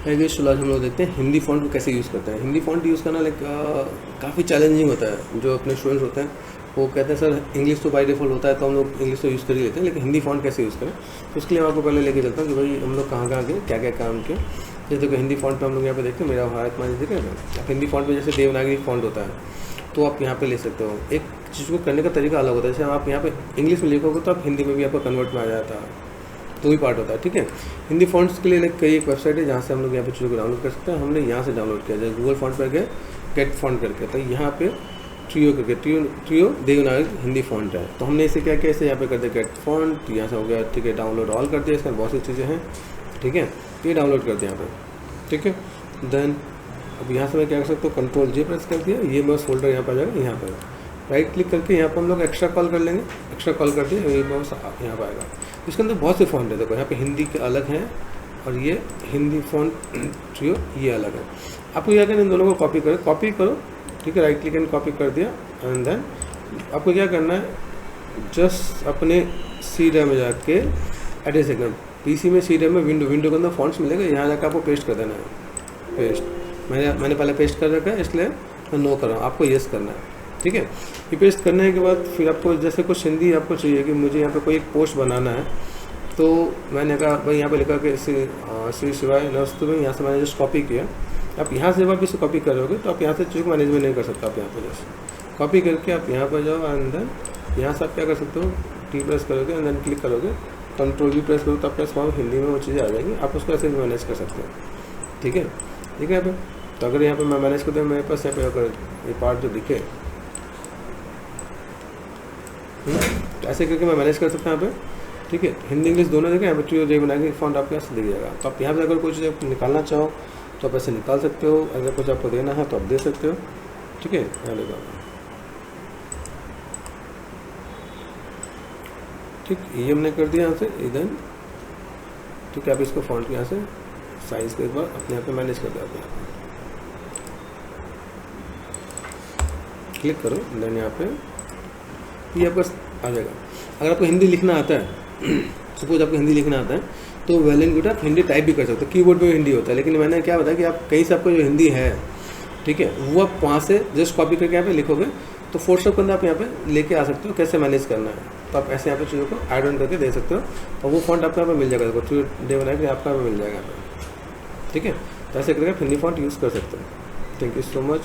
आगे शुरुआत हम लोग देखते हैं हिंदी फ़ॉन्ट को कैसे यूज़ करते हैं। हिंदी फ़ॉन्ट यूज़ करना लाइक काफ़ी चैलेंजिंग होता है। जो अपने स्टूडेंट्स होते हैं वो कहते हैं सर इंग्लिश तो बाय डिफ़ॉल्ट होता है तो हम लोग इंग्लिश तो यूज़ कर ही लेते हैं, लेकिन हिंदी फ़ॉन्ट कैसे यूज़ करें। तो उसके लिए मैं आपको पहले लेके चलता हूँ कि भाई हम लोग कहाँ कहाँ गए, क्या क्या काम किए। जैसे देखो हिंदी फ़ॉन्ट पे हम लोग यहाँ पे देखते हैं मेरा भारत माँ देखे ना, आप हिंदी फ़ॉन्ट पे जैसे देवनागरी फ़ॉन्ट होता है तो आप यहाँ पे ले सकते हो। एक चीज़ को करने का तरीका अलग होता है। जैसे आप यहाँ पे इंग्लिश में लिखोगे तो आप हिंदी में भी आपको कन्वर्ट में आ जाता है, तो भी पार्ट होता है। ठीक है, हिंदी फ़ॉन्ट्स के लिए लाइक कई एक वेबसाइट है जहाँ से हम लोग यहाँ पे चीज़ों को डाउनलोड कर सकते हैं। हमने यहाँ से डाउनलोड किया, जैसे गूगल फ़ॉन्ट पर गए गेट फ़ॉन्ट करके, तो यहाँ पे ट्रियो करके ट्रियो देवनागरी हिंदी फ़ॉन्ट है। तो हमने इसे क्या किया, इसे यहाँ पे कर दिया गेट फ़ॉन्ट, यहाँ से हो गया। ठीक है, डाउनलोड ऑल कर दिया, इसमें बहुत सी चीज़ें हैं। ठीक है, ये डाउनलोड कर दिया यहाँ पे। ठीक है, देन अब यहाँ से मैं क्या कर सकता हूँ, कंट्रोल जे प्रेस कर दिया, ये बस फोल्डर यहाँ पर आ जाएगा। यहाँ पर राइट क्लिक करके यहाँ पर हम लोग एक्स्ट्रा कॉल कर लेंगे, एक्स्ट्रा कॉल कर दिया, ये बस यहाँ पर आएगा। इसके अंदर बहुत से फ़ॉन्ट है, देखो यहाँ पे हिंदी के अलग हैं और ये हिंदी फ़ॉन्ट ट्रियो ये अलग है। आपको क्या करना है, इन दोनों को कॉपी करो। ठीक है, राइट क्लिक एंड कॉपी कर दिया एंड देन आपको क्या करना है, जस्ट अपने सी ड्राइव में जाके एड्रेस सेकंड पीसी में सी ड्राइव में विंडो के अंदर फॉन्ट्स मिलेगा, यहाँ जाकर आपको पेस्ट कर देना है। पेस्ट मैंने पहले पेस्ट कर रखा है, इसलिए मैं नो कर रहा हूँ, आपको येस करना है। ठीक है, ये पेस्ट करने के बाद फिर आपको जैसे कुछ हिंदी आपको चाहिए कि मुझे यहाँ पे कोई एक पोस्ट बनाना है, तो मैंने कहा भाई यहाँ पे लिखा कि श्री शिवाय नमस्ते में, यहाँ से मैंने जस्ट कॉपी किया। आप यहाँ से वापस कॉपी करोगे तो आप यहाँ से चीज़ को मैनेजमेंट नहीं कर सकते। आप यहाँ पे जस्ट कॉपी करके आप यहाँ पर जाओ एंड देन यहाँ से आप क्या कर सकते हो, टी प्रेस करोगे एंड देन क्लिक करोगे, कंट्रोल भी प्रेस करोगे तो आपके पास हिंदी में वो चीज़ें आ जाएंगी। आप उसको ऐसे भी मैनेज कर सकते हो। ठीक है, ठीक है। यहाँ पे तो अगर यहाँ पे मैं मैनेज कर दूँ, मेरे पास यहाँ पे अगर ये पार्ट जो दिखे तो ऐसे करके मैं मैनेज कर सकता हूँ यहाँ पे। ठीक है, हिंदी इंग्लिश दोनों देखें, यहाँ पे ट्रियो देवनागरी फ़ॉन्ट आपके यहाँ से दिख जाएगा। तो आप यहाँ से अगर कुछ निकालना चाहो तो आप ऐसे निकाल सकते हो, अगर कुछ आपको देना है तो आप दे सकते हो। ठीक है, यहाँ देखो ठीक, ये हमने कर दिया यहाँ से इधर। ठीक है, आप इसको फ़ॉन्ट यहाँ से साइज़ के बाद अपने यहाँ पे मैनेज कर देते हैं। क्लिक करो देन यहाँ पे ये आपका आ जाएगा। अगर आपको हिंदी लिखना आता है सपोज आपको हिंदी लिखना आता है तो वेल एंड गुड, आप हिंदी टाइप भी कर सकते हो। कीबोर्ड पे हिंदी होता है, लेकिन मैंने क्या बताया कि आप कहीं से आपको जो हिंदी है, ठीक है, वो आप वहाँ से जस्ट कॉपी करके यहाँ पे लिखोगे तो फोटोशॉप के अंदर आप यहाँ पे लेके आ सकते हो, कैसे मैनेज करना है। तो आप ऐसे यहाँ पे चीज़ों को ऐड ऑन करके दे सकते हो और वो फॉन्ट आपको यहाँ पे मिल जाएगा। देखो ट्रियो देवनागरी आपका यहाँ पे मिल जाएगा यहाँ पे। ठीक है, तो ऐसे करके आप हिंदी फॉन्ट यूज़ कर सकते हो। Thank you so much.